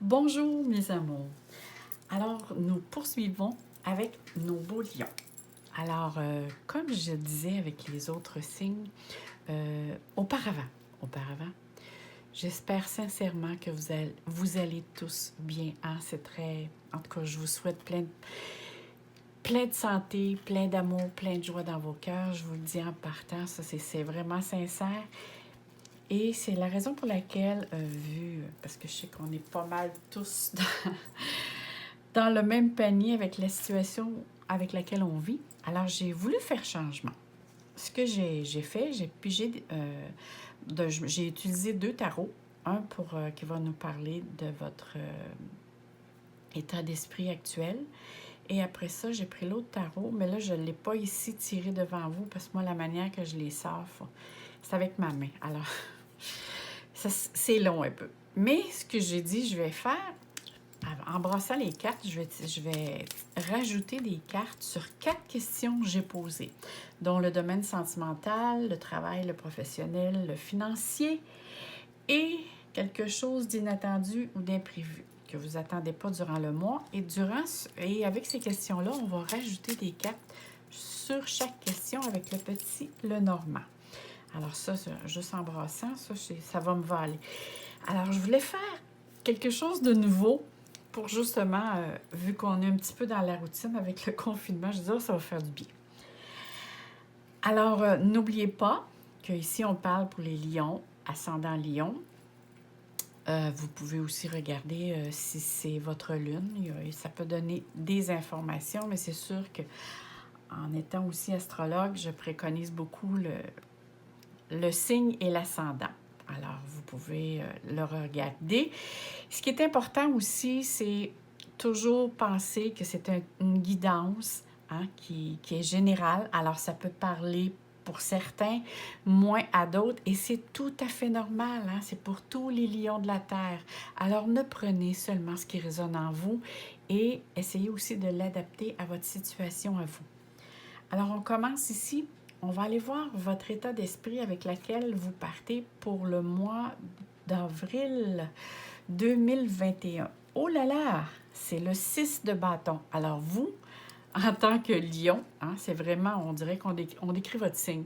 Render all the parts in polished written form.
Bonjour mes amours. Alors, nous poursuivons avec nos beaux lions. Alors, comme je disais avec les autres signes, auparavant, j'espère sincèrement que vous allez tous bien. Hein? C'est très... En tout cas, je vous souhaite plein de santé, plein d'amour, plein de joie dans vos cœurs. Je vous le dis en partant, ça c'est vraiment sincère. Et c'est la raison pour laquelle, parce que je sais qu'on est pas mal tous dans le même panier avec la situation avec laquelle on vit. Alors, j'ai voulu faire changement. Ce que j'ai fait, j'ai utilisé 2 tarots. Un qui va nous parler de votre état d'esprit actuel. Et après ça, j'ai pris l'autre tarot, mais là, je ne l'ai pas ici tiré devant vous parce que moi, la manière que je les sors, c'est avec ma main. Alors, c'est long un peu. Mais ce que j'ai dit, je vais faire, en brossant les cartes, je vais rajouter des cartes sur 4 questions que j'ai posées, dont le domaine sentimental, le travail, le professionnel, le financier et quelque chose d'inattendu ou d'imprévu que vous n'attendez pas durant le mois. Et avec ces questions-là, on va rajouter des cartes sur chaque question avec le petit Lenormand. Alors ça, juste en brassant, ça va me valer. Alors, je voulais faire quelque chose de nouveau pour justement, vu qu'on est un petit peu dans la routine avec le confinement, je dis, oh, ça va faire du bien. Alors, n'oubliez pas qu'ici, on parle pour les lions, ascendant lion. Vous pouvez aussi regarder si c'est votre lune. Ça peut donner des informations, mais c'est sûr que en étant aussi astrologue, je préconise beaucoup le signe et l'ascendant. Alors, vous pouvez le regarder. Ce qui est important aussi, c'est toujours penser que c'est une guidance qui est générale. Alors, ça peut parler pour certains, moins à d'autres, et c'est tout à fait normal. C'est pour tous les lions de la Terre. Alors, ne prenez seulement ce qui résonne en vous et essayez aussi de l'adapter à votre situation à vous. Alors, on commence ici. On va aller voir votre état d'esprit avec lequel vous partez pour le mois d'avril 2021. Oh là là, c'est le 6 de bâton. Alors vous, en tant que lion, c'est vraiment, on dirait qu'on décrit votre signe.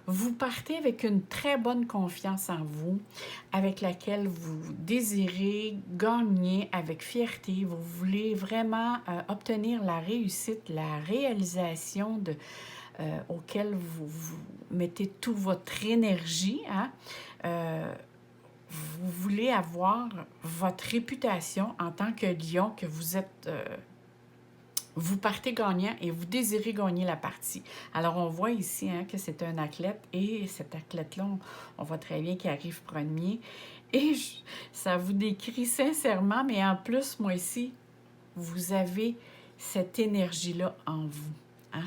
Vous partez avec une très bonne confiance en vous, avec laquelle vous désirez gagner avec fierté. Vous voulez vraiment obtenir la réussite, la réalisation auquel vous mettez toute votre énergie. Vous voulez avoir votre réputation en tant que lion, que vous êtes... vous partez gagnant et vous désirez gagner la partie. Alors, on voit ici que c'est un athlète et cet athlète-là, on voit très bien qu'il arrive premier. Et ça vous décrit sincèrement, mais en plus, moi ici, vous avez cette énergie-là en vous.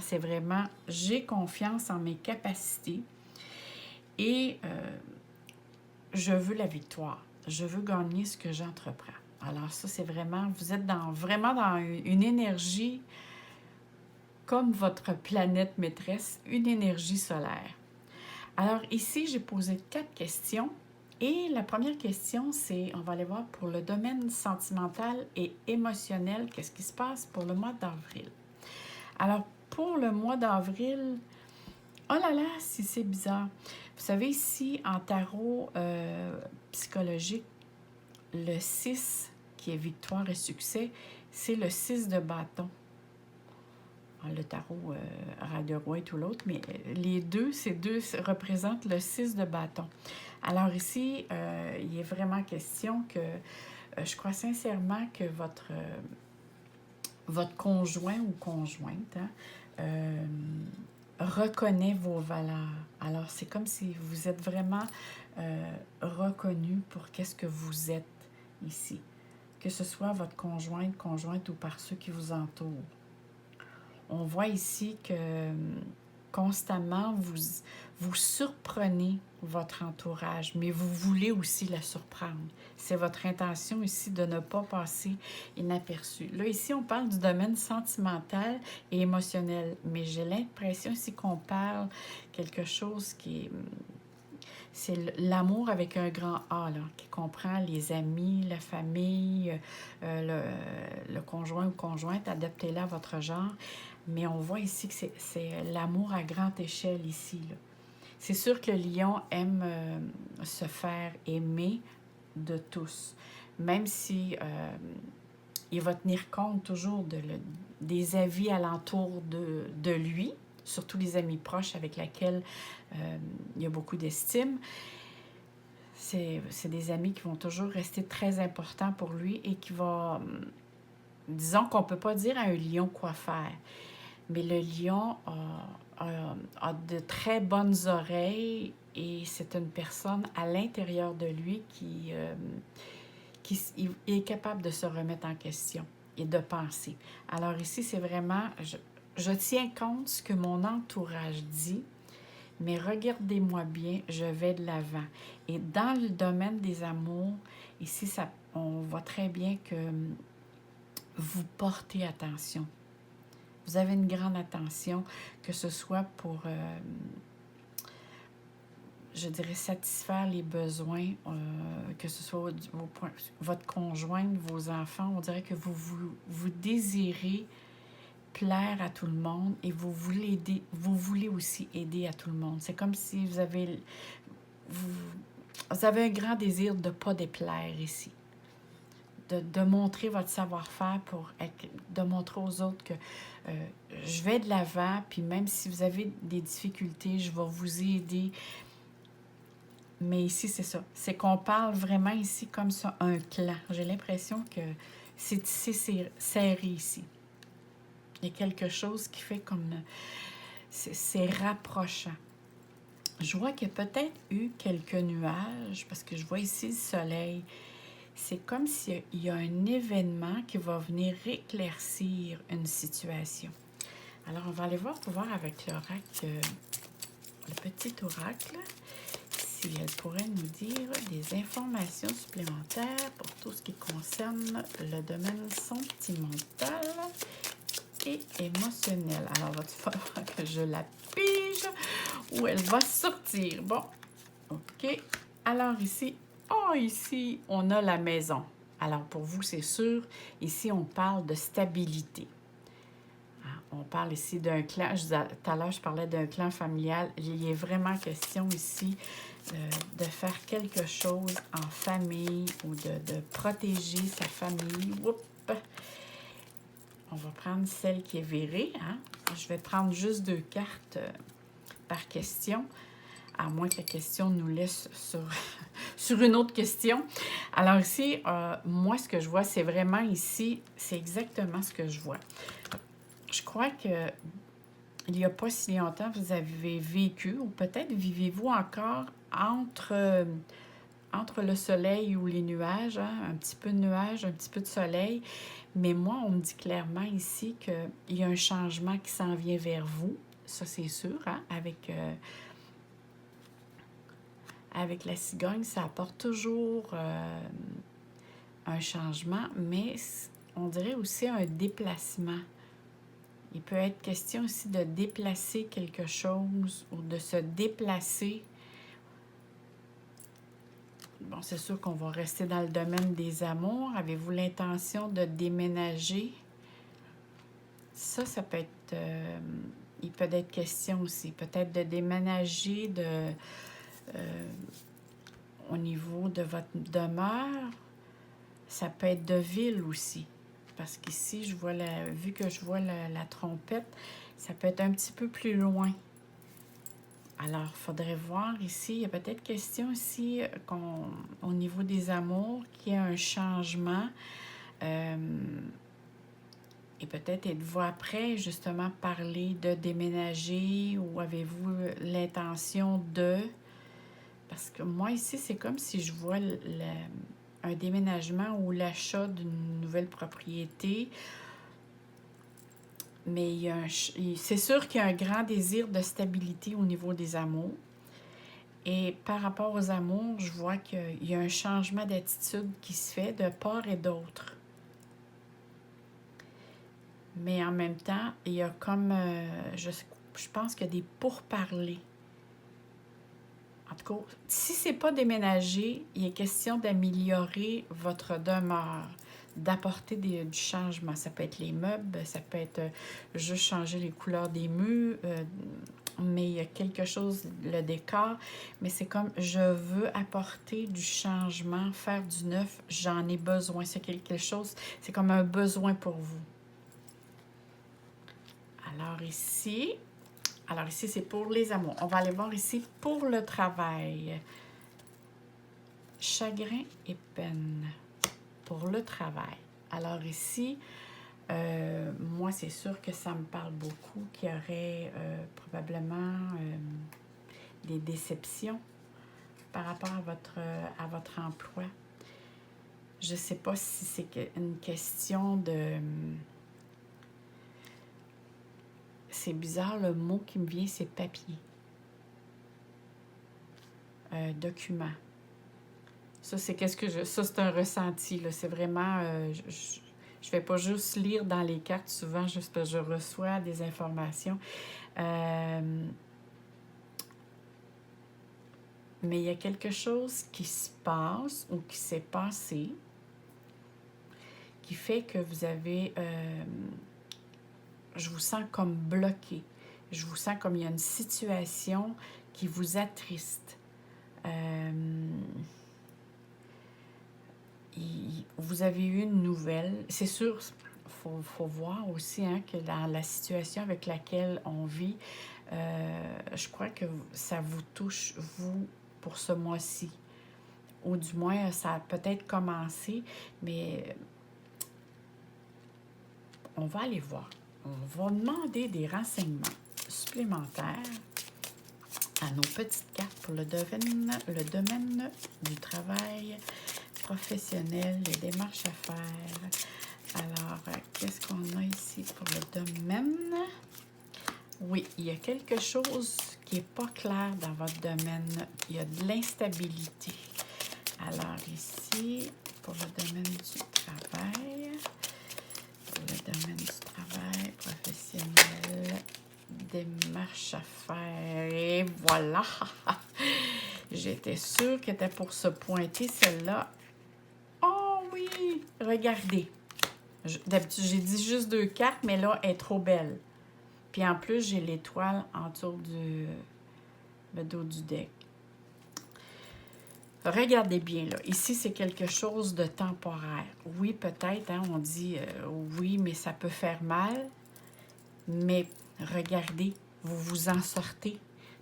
C'est vraiment, j'ai confiance en mes capacités et je veux la victoire. Je veux gagner ce que j'entreprends. Alors ça, c'est vraiment, vous êtes vraiment dans une énergie comme votre planète maîtresse, une énergie solaire. Alors ici, j'ai posé 4 questions. Et la première question, c'est, on va aller voir pour le domaine sentimental et émotionnel, qu'est-ce qui se passe pour le mois d'avril. Alors, pour le mois d'avril, oh là là, si c'est bizarre. Vous savez, ici, en tarot psychologique, le 6, qui est victoire et succès, c'est le 6 de bâton. Le tarot Rider-Waite et tout l'autre, mais les deux, ces deux représentent le 6 de bâton. Alors ici, il est vraiment question que, je crois sincèrement que votre conjoint ou conjointe reconnaît vos valeurs. Alors, c'est comme si vous êtes vraiment reconnu pour qu'est-ce que vous êtes ici. Que ce soit votre conjointe ou par ceux qui vous entourent. On voit ici que constamment, vous surprenez votre entourage, mais vous voulez aussi la surprendre. C'est votre intention ici de ne pas passer inaperçu. Là, ici, on parle du domaine sentimental et émotionnel, mais j'ai l'impression ici qu'on parle quelque chose qui C'est l'amour avec un grand A, là, qui comprend les amis, la famille, le conjoint ou conjointe, adaptez-la à votre genre. Mais on voit ici que c'est l'amour à grande échelle ici, là. C'est sûr que le lion aime se faire aimer de tous, même si il va tenir compte toujours des avis alentour de lui, surtout les amis proches avec lesquels il y a beaucoup d'estime. C'est des amis qui vont toujours rester très importants pour lui et qui vont... Disons qu'on ne peut pas dire à un lion quoi faire, mais le lion a de très bonnes oreilles et c'est une personne à l'intérieur de lui qui est capable de se remettre en question et de penser. Alors ici, c'est vraiment, je tiens compte ce que mon entourage dit, mais regardez-moi bien, je vais de l'avant. Et dans le domaine des amours, ici, on voit très bien que vous portez attention. Vous avez une grande attention, que ce soit pour, je dirais, satisfaire les besoins, que ce soit votre conjointe, vos enfants. On dirait que vous désirez plaire à tout le monde et vous voulez aussi aider à tout le monde. C'est comme si vous avez un grand désir de ne pas déplaire ici. De montrer votre savoir-faire de montrer aux autres que je vais de l'avant, puis même si vous avez des difficultés, je vais vous aider. Mais ici, c'est ça. C'est qu'on parle vraiment ici comme ça, un clan. J'ai l'impression que c'est serré ici. Il y a quelque chose qui fait comme... C'est rapprochant. Je vois qu'il y a peut-être eu quelques nuages, parce que je vois ici le soleil. C'est comme s'il y a un événement qui va venir éclaircir une situation. Alors, on va aller voir pour voir avec l'oracle, le petit oracle, si elle pourrait nous dire des informations supplémentaires pour tout ce qui concerne le domaine sentimental et émotionnel. Alors, il va falloir que je la pige où elle va sortir. Bon, OK. Alors ici, ici, on a la maison. Alors, pour vous, c'est sûr, ici, on parle de stabilité. On parle ici d'un clan. Tout à l'heure, je parlais d'un clan familial. Il est vraiment question ici de faire quelque chose en famille ou de protéger sa famille. Oups! On va prendre celle qui est virée. Hein? Je vais prendre juste 2 cartes par question, à moins que la question nous laisse sur une autre question. Alors ici, moi, ce que je vois, c'est vraiment ici, c'est exactement ce que je vois. Je crois que il n'y a pas si longtemps, vous avez vécu, ou peut-être vivez-vous encore entre le soleil ou les nuages, hein? Un petit peu de nuages, un petit peu de soleil. Mais moi, on me dit clairement ici qu'il y a un changement qui s'en vient vers vous. Ça, c'est sûr, hein? Avec la cigogne, ça apporte toujours un changement, mais on dirait aussi un déplacement. Il peut être question aussi de déplacer quelque chose ou de se déplacer. Bon, c'est sûr qu'on va rester dans le domaine des amours. Avez-vous l'intention de déménager? Ça peut être... il peut être question aussi. Peut-être de déménager au niveau de votre demeure. Ça peut être de ville aussi. Parce qu'ici, vu que je vois la trompette, ça peut être un petit peu plus loin. Alors, il faudrait voir ici, il y a peut-être question ici au niveau des amours, qu'il y ait un changement. Et peut-être êtes-vous après, justement, parler de déménager ou avez-vous l'intention de... Parce que moi, ici, c'est comme si je vois un déménagement ou l'achat d'une nouvelle propriété. Mais c'est sûr qu'il y a un grand désir de stabilité au niveau des amours. Et par rapport aux amours, je vois qu'il y a un changement d'attitude qui se fait de part et d'autre. Mais en même temps, il y a comme... je pense qu'il y a des pourparlers. En tout tout cas, si ce n'est pas déménager, il est question d'améliorer votre demeure, d'apporter du changement. Ça peut être les meubles, ça peut être juste changer les couleurs des murs, mais il y a quelque chose, le décor, mais c'est comme je veux apporter du changement, faire du neuf, j'en ai besoin. C'est quelque chose, c'est comme un besoin pour vous. Alors ici, c'est pour les amours. On va aller voir ici pour le travail. Chagrin et peine pour le travail. Alors ici, moi, c'est sûr que ça me parle beaucoup qu'il y aurait probablement des déceptions par rapport à votre emploi. Je ne sais pas si c'est une question de... C'est bizarre, le mot qui me vient, c'est papier. Document. Ça, c'est ça, c'est un ressenti, là. C'est vraiment... je ne vais pas juste lire dans les cartes souvent, juste parce que je reçois des informations. Mais il y a quelque chose qui se passe ou qui s'est passé qui fait que vous avez... je vous sens comme bloqué. Je vous sens comme il y a une situation qui vous attriste. Vous avez eu une nouvelle. C'est sûr, faut voir aussi que dans la situation avec laquelle on vit, je crois que ça vous touche, vous, pour ce mois-ci. Ou du moins, ça a peut-être commencé, mais on va aller voir. On va demander des renseignements supplémentaires à nos petites cartes pour le domaine du travail professionnel, les démarches à faire. Alors, qu'est-ce qu'on a ici pour le domaine? Oui, il y a quelque chose qui n'est pas clair dans votre domaine. Il y a de l'instabilité. Alors ici, pour le domaine du travail, professionnel, démarche à faire, et voilà! J'étais sûre qu'elle était pour se pointer, celle-là. Oh oui! Regardez! D'habitude, j'ai dit juste 2 cartes, mais là, elle est trop belle. Puis en plus, j'ai l'étoile autour le dos du deck. Regardez bien, là. Ici, c'est quelque chose de temporaire. Oui, peut-être, on dit oui, mais ça peut faire mal. Mais regardez, vous vous en sortez.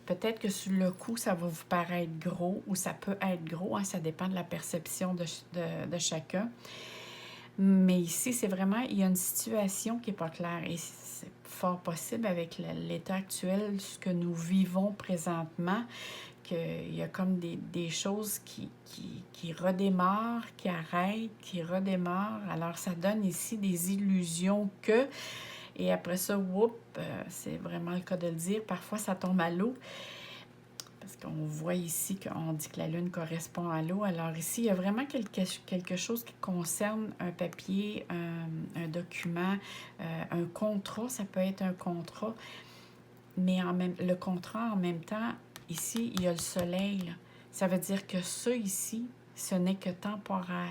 Peut-être que sur le coup, ça va vous paraître gros ou ça peut être gros. Ça dépend de la perception de chacun. Mais ici, c'est vraiment, il y a une situation qui n'est pas claire. Et c'est fort possible avec l'état actuel, ce que nous vivons présentement, qu'il y a comme des choses qui redémarrent, qui arrêtent, qui redémarrent. Alors, ça donne ici des illusions que... Et après ça, c'est vraiment le cas de le dire, parfois ça tombe à l'eau. Parce qu'on voit ici qu'on dit que la lune correspond à l'eau. Alors ici, il y a vraiment quelque chose qui concerne un papier, un document, un contrat. Ça peut être un contrat, mais le contrat, en même temps, ici, il y a le soleil, là. Ça veut dire que ça ici, ce n'est que temporaire.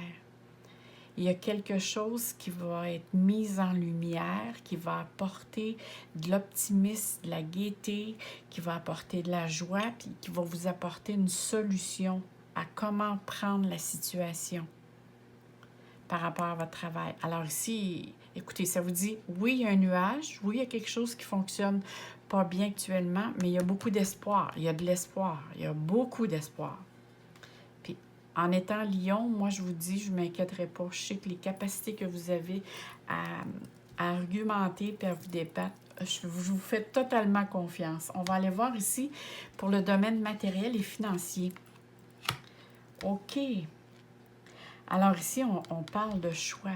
Il y a quelque chose qui va être mis en lumière, qui va apporter de l'optimisme, de la gaieté, qui va apporter de la joie, puis qui va vous apporter une solution à comment prendre la situation par rapport à votre travail. Alors ici, écoutez, ça vous dit, oui, il y a un nuage, oui, il y a quelque chose qui fonctionne pas bien actuellement, mais il y a beaucoup d'espoir. Il y a de l'espoir. Il y a beaucoup d'espoir. Puis, en étant Lion, moi, je vous dis, je ne m'inquiéterai pas. Je sais que les capacités que vous avez à argumenter et à vous débattre, je vous fais totalement confiance. On va aller voir ici pour le domaine matériel et financier. OK. Alors ici, on parle de choix.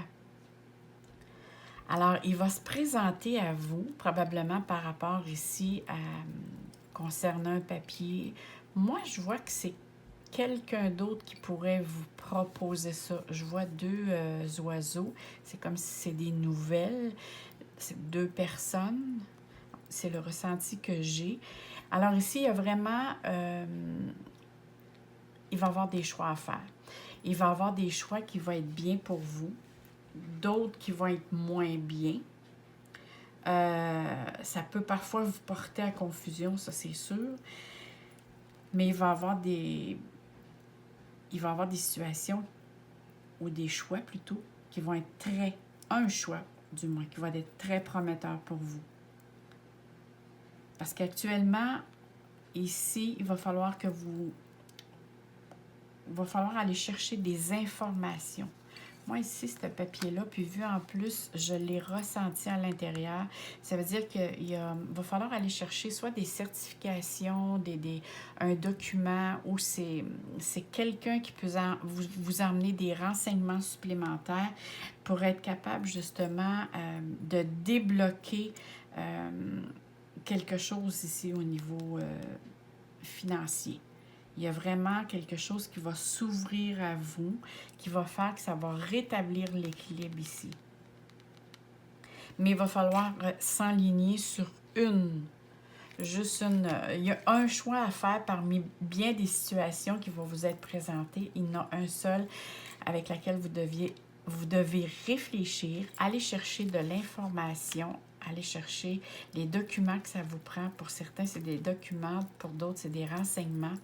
Alors, il va se présenter à vous, probablement par rapport ici concernant un papier. Moi, je vois que c'est quelqu'un d'autre qui pourrait vous proposer ça. Je vois 2 oiseaux. C'est comme si c'est des nouvelles. C'est 2 personnes. C'est le ressenti que j'ai. Alors ici, il y a vraiment il va y avoir des choix à faire. Il va y avoir des choix qui vont être bien pour vous, d'autres qui vont être moins bien. Ça peut parfois vous porter à confusion, ça c'est sûr. Mais il va y avoir des situations ou des choix plutôt qui vont être un choix du moins, qui va être très prometteur pour vous. Parce qu'actuellement, ici, il va falloir aller chercher des informations. Moi, ici, ce papier-là, puis vu en plus, je l'ai ressenti à l'intérieur. Ça veut dire qu'il va falloir aller chercher soit des certifications, un document, ou c'est quelqu'un qui peut vous emmener des renseignements supplémentaires pour être capable justement de débloquer quelque chose ici au niveau financier. Il y a vraiment quelque chose qui va s'ouvrir à vous, qui va faire que ça va rétablir l'équilibre ici. Mais il va falloir s'enligner sur il y a un choix à faire parmi bien des situations qui vont vous être présentées. Il y en a un seul avec lequel vous devez réfléchir, aller chercher de l'information, aller chercher les documents que ça vous prend. Pour certains, c'est des documents, pour d'autres, c'est des renseignements.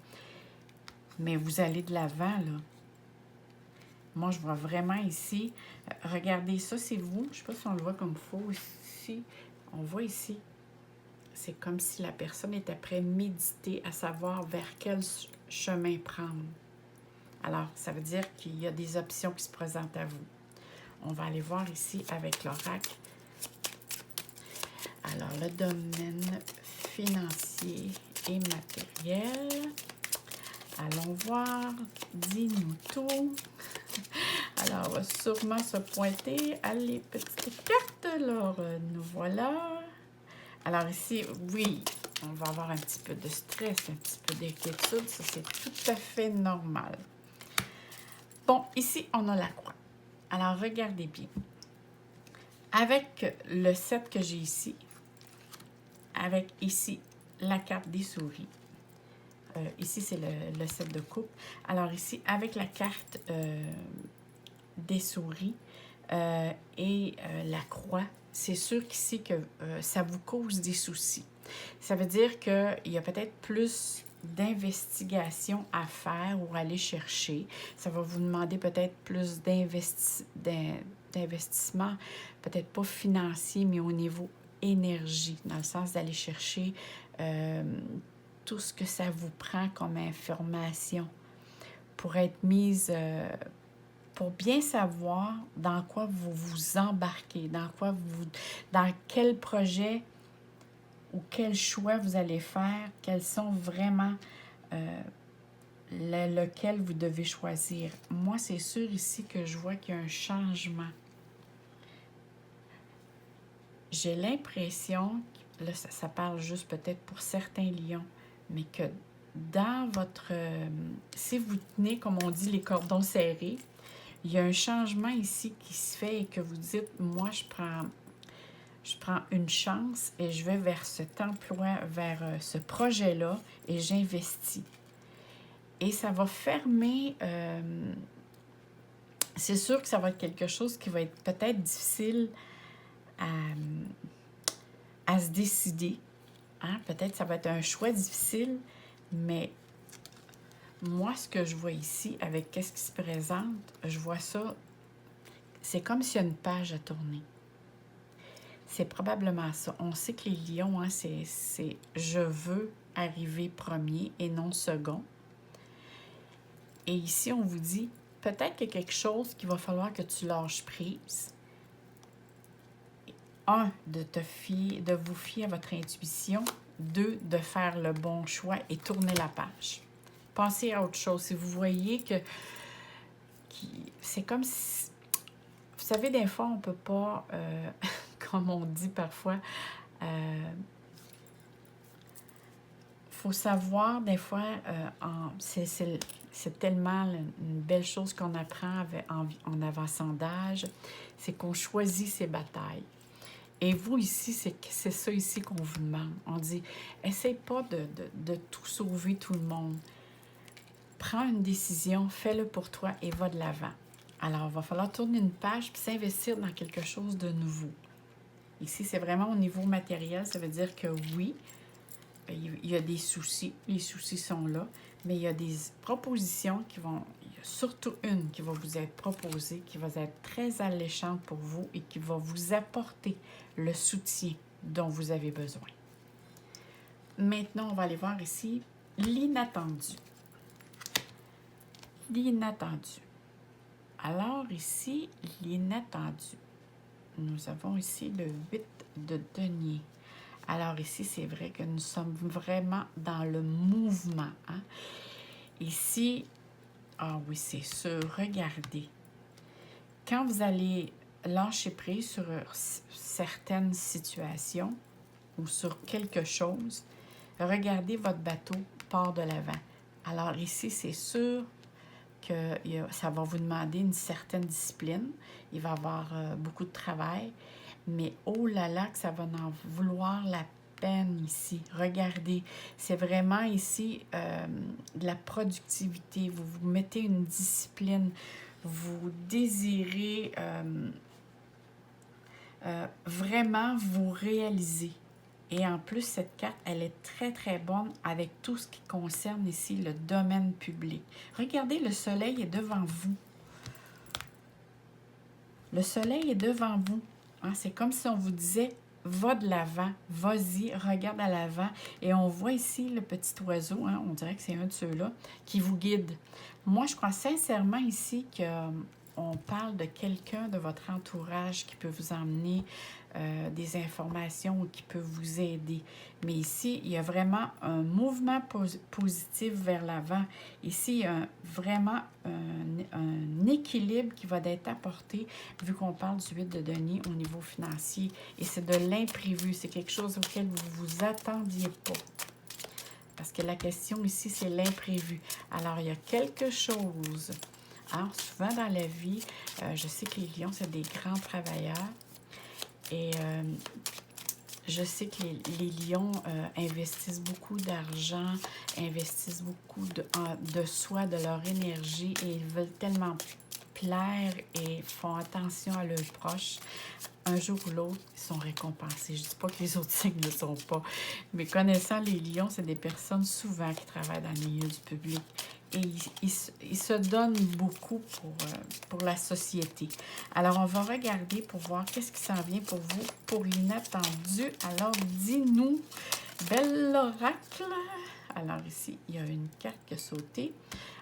Mais vous allez de l'avant, là. Moi, je vois vraiment ici, regardez ça, c'est vous. Je ne sais pas si on le voit comme il faut ici. On voit ici, c'est comme si la personne était prête à méditer, à savoir vers quel chemin prendre. Alors, ça veut dire qu'il y a des options qui se présentent à vous. On va aller voir ici avec l'oracle. Alors, le domaine financier et matériel. Allons voir, dis-nous tout. Alors, on va sûrement se pointer à les petites cartes. Alors, nous voilà. Alors ici, oui, on va avoir un petit peu de stress, un petit peu d'inquiétude. Ça, c'est tout à fait normal. Bon, ici, on a la croix. Alors, regardez bien. Avec le 7 que j'ai ici, avec ici la carte des souris, ici, c'est le 7 de coupe. Alors ici, avec la carte des souris et la croix, c'est sûr qu'ici, que ça vous cause des soucis. Ça veut dire qu'il y a peut-être plus d'investigation à faire ou aller chercher. Ça va vous demander peut-être plus d'investissement, peut-être pas financier, mais au niveau énergie, dans le sens d'aller chercher tout ce que ça vous prend comme information pour être mise, pour bien savoir dans quoi vous vous embarquez, dans quel projet ou quel choix vous allez faire, quels sont vraiment lequel vous devez choisir. Moi, c'est sûr ici que je vois qu'il y a un changement. J'ai l'impression, là, ça parle juste peut-être pour certains lions, mais que dans votre... si vous tenez, comme on dit, les cordons serrés, il y a un changement ici qui se fait et que vous dites, moi, je prends une chance et je vais vers cet emploi, vers ce projet-là et j'investis. Et ça va fermer... c'est sûr que ça va être quelque chose qui va être peut-être difficile à se décider. Hein? Peut-être ça va être un choix difficile, mais moi, ce que je vois ici, avec qu'est-ce qui se présente, je vois ça, c'est comme s'il y a une page à tourner. C'est probablement ça. On sait que les lions, hein, c'est je veux arriver premier et non second. Et ici, on vous dit, peut-être qu'il y a quelque chose qu'il va falloir que tu lâches prise. Un, de vous fier à votre intuition. Deux, de faire le bon choix et tourner la page. Pensez à autre chose. Si vous voyez que c'est comme si... Vous savez, des fois, on ne peut pas, comme on dit parfois, faut savoir, des fois, c'est tellement une belle chose qu'on apprend en avançant d'âge, c'est qu'on choisit ses batailles. Et vous, ici, c'est ça ici qu'on vous demande. On dit, essaye pas de tout sauver tout le monde. prends une décision, fais-le pour toi et va de l'avant. Alors, il va falloir tourner une page puis s'investir dans quelque chose de nouveau. Ici, c'est vraiment au niveau matériel. Ça veut dire que oui, il y a des soucis. Les soucis sont là. Mais il y a des propositions qui vont... Il y a surtout une qui va vous être proposée, qui va être très alléchante pour vous et qui va vous apporter le soutien dont vous avez besoin. Maintenant, on va aller voir ici l'inattendu. L'inattendu. Alors ici, l'inattendu. Nous avons ici le 8 de denier. Alors ici, c'est vrai que nous sommes vraiment dans le mouvement. Hein? Ici, ah oui, c'est sûr, regardez. Quand vous allez lâcher prise sur certaines situations ou sur quelque chose, regardez votre bateau part de l'avant. Alors ici, c'est sûr que ça va vous demander une certaine discipline. Il va y avoir beaucoup de travail. Mais oh là là, que ça va en vouloir la peine ici. Regardez, c'est vraiment ici de la productivité. Vous vous mettez une discipline. Vous désirez vraiment vous réaliser. Et en plus, cette carte, elle est très, très bonne avec tout ce qui concerne ici le domaine public. Regardez, le soleil est devant vous. Le soleil est devant vous. Hein? C'est comme si on vous disait, va de l'avant, vas-y, regarde à l'avant. Et on voit ici le petit oiseau, hein? On dirait que c'est un de ceux-là, qui vous guide. Moi, je crois sincèrement ici qu'on parle de quelqu'un de votre entourage qui peut vous emmener des informations ou qui peut vous aider. Mais ici, il y a vraiment un mouvement positif vers l'avant. Ici, il y a vraiment un équilibre qui va être apporté vu qu'on parle du 8 de denier au niveau financier. Et c'est de l'imprévu. C'est quelque chose auquel vous ne vous attendiez pas. Parce que la question ici, c'est l'imprévu. Alors, il y a quelque chose. Alors, souvent dans la vie, je sais que les lions, c'est des grands travailleurs. Et je sais que les lions investissent beaucoup d'argent, investissent beaucoup de soi, de leur énergie et ils veulent tellement plaire et font attention à leurs proches. Un jour ou l'autre, ils sont récompensés. Je ne dis pas que les autres signes ne le sont pas, mais connaissant les lions, c'est des personnes souvent qui travaillent dans le milieu du public. Et ils se donnent beaucoup pour la société. Alors, on va regarder pour voir qu'est-ce qui s'en vient pour vous, pour l'inattendu. Alors, dis-nous, bel oracle. Alors, ici, il y a une carte qui a sauté.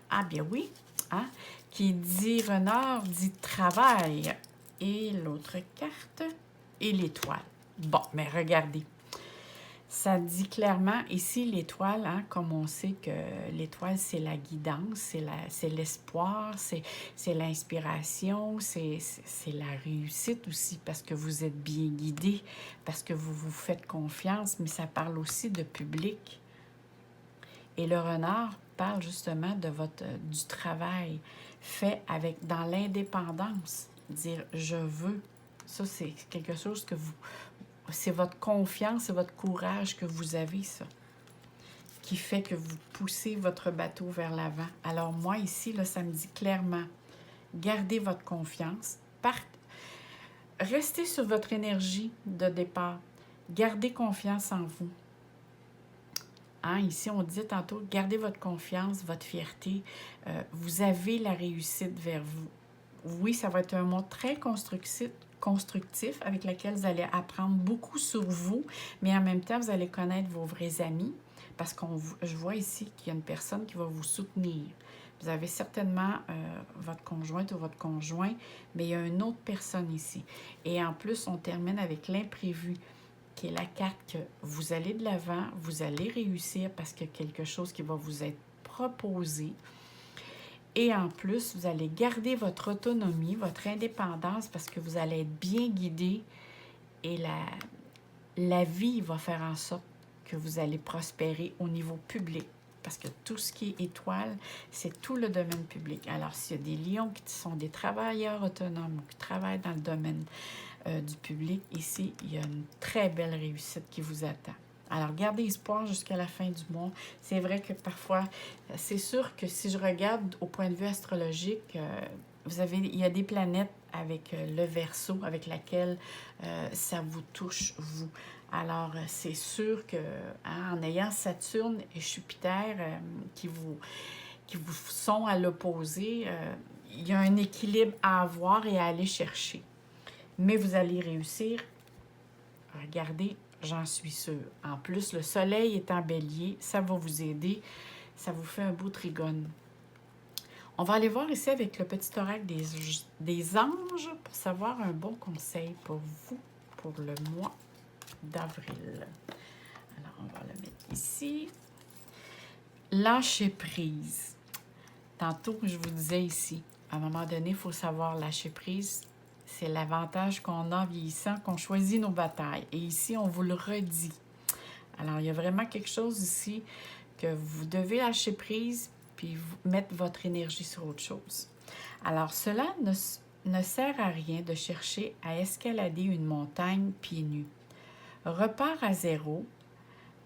Ah, bien oui, hein? Qui dit renard, dit travail. Et l'autre carte, et l'étoile. Bon, mais regardez. Ça dit clairement, ici, l'étoile, hein, comme on sait que l'étoile, c'est la guidance, c'est l'espoir, c'est l'inspiration, c'est la réussite aussi, parce que vous êtes bien guidé, parce que vous vous faites confiance, mais ça parle aussi de public. Et le renard parle justement de du travail fait dans l'indépendance. Dire « je veux », ça, c'est quelque chose que vous... C'est votre confiance, c'est votre courage que vous avez, ça, qui fait que vous poussez votre bateau vers l'avant. Alors moi, ici, là, ça me dit clairement, gardez votre confiance, restez sur votre énergie de départ, gardez confiance en vous. Hein, ici, on dit tantôt, gardez votre confiance, votre fierté, vous avez la réussite vers vous. Oui, ça va être un mot très constructif avec lequel vous allez apprendre beaucoup sur vous, mais en même temps, vous allez connaître vos vrais amis parce que je vois ici qu'il y a une personne qui va vous soutenir. Vous avez certainement votre conjointe ou votre conjoint, mais il y a une autre personne ici. Et en plus, on termine avec l'imprévu, qui est la carte que vous allez de l'avant, vous allez réussir parce qu'il y a quelque chose qui va vous être proposé. Et en plus, vous allez garder votre autonomie, votre indépendance parce que vous allez être bien guidé et la vie va faire en sorte que vous allez prospérer au niveau public. Parce que tout ce qui est étoile, c'est tout le domaine public. Alors, s'il y a des lions qui sont des travailleurs autonomes ou qui travaillent dans le domaine du public, ici, il y a une très belle réussite qui vous attend. Alors, gardez espoir jusqu'à la fin du mois. C'est vrai que parfois, c'est sûr que si je regarde au point de vue astrologique, il y a des planètes avec le Verseau, avec laquelle ça vous touche, vous. Alors, c'est sûr que en ayant Saturne et Jupiter qui vous sont à l'opposé, il y a un équilibre à avoir et à aller chercher. Mais vous allez réussir. Regardez, j'en suis sûre. En plus, le soleil est en bélier, ça va vous aider. Ça vous fait un beau trigone. On va aller voir ici avec le petit oracle des anges pour savoir un bon conseil pour vous pour le mois d'avril. Alors, on va le mettre ici. Lâcher prise. Tantôt, je vous disais ici, à un moment donné, il faut savoir lâcher prise. C'est l'avantage qu'on a en vieillissant, qu'on choisit nos batailles. Et ici, on vous le redit. Alors, il y a vraiment quelque chose ici que vous devez lâcher prise puis mettre votre énergie sur autre chose. Alors, cela ne sert à rien de chercher à escalader une montagne pieds nus. Repars à zéro,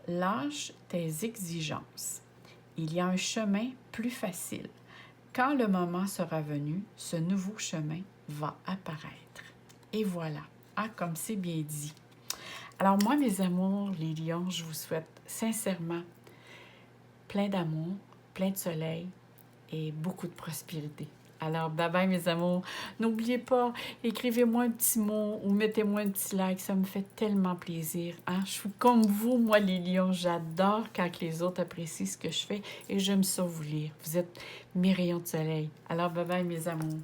lâche tes exigences. Il y a un chemin plus facile. Quand le moment sera venu, ce nouveau chemin va apparaître. Et voilà. Ah, comme c'est bien dit. Alors moi, mes amours, les lions, je vous souhaite sincèrement plein d'amour, plein de soleil et beaucoup de prospérité. Alors, bye bye mes amours. N'oubliez pas, écrivez-moi un petit mot ou mettez-moi un petit like. Ça me fait tellement plaisir. Hein? Je suis comme vous, moi les lions. J'adore quand les autres apprécient ce que je fais et j'aime ça vous lire. Vous êtes mes rayons de soleil. Alors, bye bye mes amours.